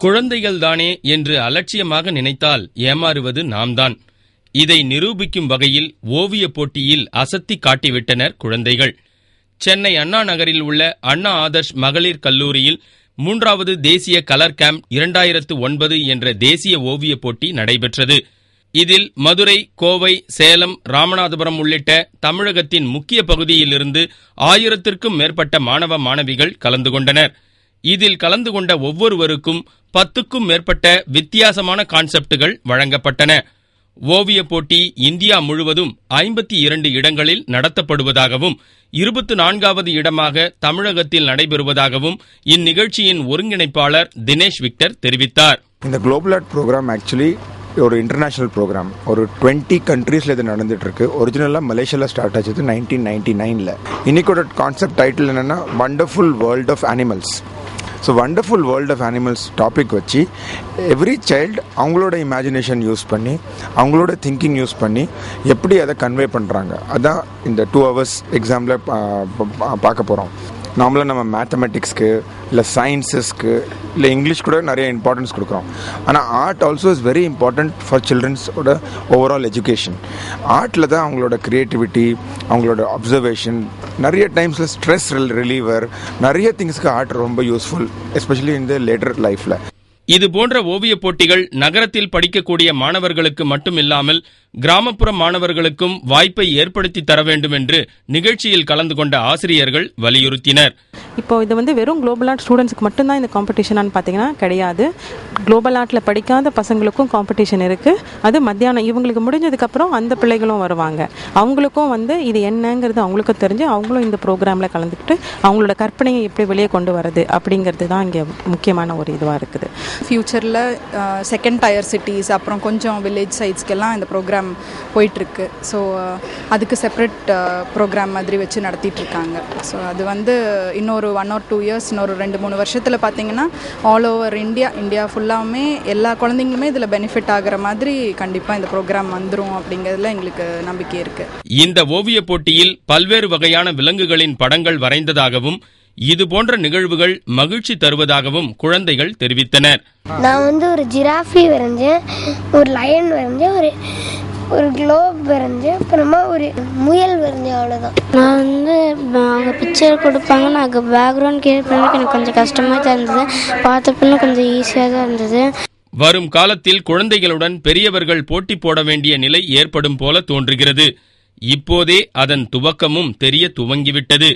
குழந்தைகள்தானே என்று அலட்சியமாக நினைத்தால் ஏமாறுவது நாம்தான். இதை நிரூபிக்கும் வகையில் ஓவியப் போட்டியில் அசத்தி காட்டிவிட்டனர் குழந்தைகள். சென்னை அண்ணா நகரில் உள்ள அண்ணா ஆதர்ஷ் மகளிர் கல்லூரியில் 3வது தேசிய கலர் கேம்ப் 2009 என்ற தேசிய ஓவியப் போட்டி நடைபெற்றது. இதில் மதுரை, கோவை, சேலம், ராமநாதபுரம் உள்ளிட்ட தமிழகத்தின் முக்கிய பகுதியிலிருந்து 1000க்கும் மேற்பட்ட மாணவ மாணவிகள் கலந்து கொண்டனர். இதில் கலந்து கொண்ட ஒவ்வொருவருக்கும் 10க்கும் மேற்பட்ட வித்தியாசமான கான்செப்டுகள் வழங்கப்பட்டன. ஓவியப் போட்டி இந்தியா முழுவதும் 52 இடங்களில் நடத்தப்படுவதாகவும் 24வது இடமாக தமிழகத்தில் நடைபெறுவதாகவும் இந்நிகழ்ச்சியின் ஒருங்கிணைப்பாளர் தினேஷ் விக்டர் தெரிவித்தார். இந்த குளோபல் ஆர்ட் ப்ரோக்ராம் ஆக்சுவலி ஒரு இன்டர்நேஷ்னல் ப்ரோக்ராம். ஒரு 20 கண்ட்ரீஸில் இது நடந்துட்டு இருக்கு. ஒரிஜினலாக மலேசியாவில் ஸ்டார்ட் ஆச்சது 1999. இன்னைக்கோட கான்செப்ட் டைட்டில் என்னென்னா wonderful world of animals. So wonderful world of animals topic வச்சு எவ்ரி சைல்டு அவங்களோட இமேஜினேஷன் யூஸ் பண்ணி அவங்களோட திங்கிங் யூஸ் பண்ணி எப்படி அதை கன்வே பண்ணுறாங்க. அதான் இந்த 2 hours எக்ஸாமில் பார்க்க போகிறோம். நார்மலாக நம்ம மேத்தமெட்டிக்ஸ்க்கு இல்லை சயின்ஸஸ்க்கு இல்லை இங்கிலீஷ் கூட நிறைய இம்பார்ட்டன்ஸ் கொடுக்குறோம். ஆனால் art also is very important for சில்ட்ரன்ஸோட ஓவரால் எஜுகேஷன். ஆர்ட்டில் தான் அவங்களோட க்ரியேட்டிவிட்டி, அவங்களோட அப்சர்வேஷன், நிறைய டைம்ஸில் ஸ்ட்ரெஸ் ரிலீவர், நிறைய திங்ஸ்க்கு ஆர்ட் ரொம்ப யூஸ்ஃபுல், எஸ்பெஷலி இந்த லேட்டர் லைஃப்பில். இதுபோன்ற ஓவியப் போட்டிகள் நகரத்தில் படிக்கக்கூடிய மாணவர்களுக்கு மட்டுமில்லாமல் கிராமப்புற மாணவர்களுக்கும் வாய்ப்பை ஏற்படுத்தி தர வேண்டும் என்று நிகழ்ச்சியில் கலந்து கொண்ட ஆசிரியர்கள் வலியுறுத்தினர். இப்போ இது வெறும் குளோபல் ஆர்ட் ஸ்டூடெண்ட்ஸ்க்கு மட்டும்தான் இந்த காம்படிஷனான்னு பார்த்தீங்கன்னா கிடையாது. குளோபல் ஆர்ட்டில் படிக்காத பசங்களுக்கும் காம்படிஷன் இருக்குது. அது மத்தியானம் இவங்களுக்கு முடிஞ்சதுக்கப்புறம் அந்த பிள்ளைகளும் வருவாங்க. அவங்களுக்கும் இது என்னங்கிறது அவங்களுக்கும் தெரிஞ்சு அவங்களும் இந்த ப்ரோக்ராமில் கலந்துக்கிட்டு அவங்களோட கற்பனையை எப்படி வெளியே கொண்டு வரது அப்படிங்கிறது தான் இங்கே முக்கியமான ஒரு இதுவாக இருக்குது. ஃப்யூச்சரில் செகண்ட் டயர் சிட்டிஸ் அப்புறம் கொஞ்சம் வில்லேஜ் சைட்ஸ்க்கெல்லாம் இந்த ப்ரோக்ராம் போயிட்டுருக்கு. ஸோ அதுக்கு செப்பரேட் ப்ரோக்ராம் மாதிரி வச்சு நடத்திட்டுருக்காங்க. ஸோ அது இன்னொரு 1 or 2 years, இன்னொரு 2-3 வருஷத்தில் பார்த்தீங்கன்னா ஆல் ஓவர் இந்தியா ஃபுல்லாமே எல்லா குழந்தைங்களுமே இதில் பெனிஃபிட் ஆகிற மாதிரி கண்டிப்பாக இந்த ப்ரோக்ராம் வந்துடும் அப்படிங்கிறதுல எங்களுக்கு நம்பிக்கை இருக்குது. இந்த ஓவியப் போட்டியில் பல்வேறு வகையான விலங்குகளின் படங்கள் வரைந்ததாகவும் இது போன்ற நிகழ்வுகள் மகிழ்ச்சி தருவதாகவும் குழந்தைகள் தெரிவித்தனர். நான் ஒரு ஜிராஃபி வரைஞ்சேன், ஒரு லயன் வரைஞ்சேன், ஒரு குளோப் வரைஞ்சேன், அப்புறமா ஒரு முயல் வரைஞ்சேன். அவ்வளோதான். நான் அவங்க பிக்சர் கொடுப்பாங்க, நான் பேக்ரவுண்ட் கிரியேட் பண்ணி எனக்கு கொஞ்சம் கஷ்டமாக தான் இருந்தது. பார்த்தப்பன்னு கொஞ்சம் ஈஸியாக தான் இருந்தது. வரும் காலத்தில் குழந்தைகளுடன் பெரியவர்கள் போட்டி போட வேண்டிய நிலை ஏற்படும் போல தோன்றுகிறது. இப்போதே அதன் துவக்கமும் தெரிய துவங்கிவிட்டது.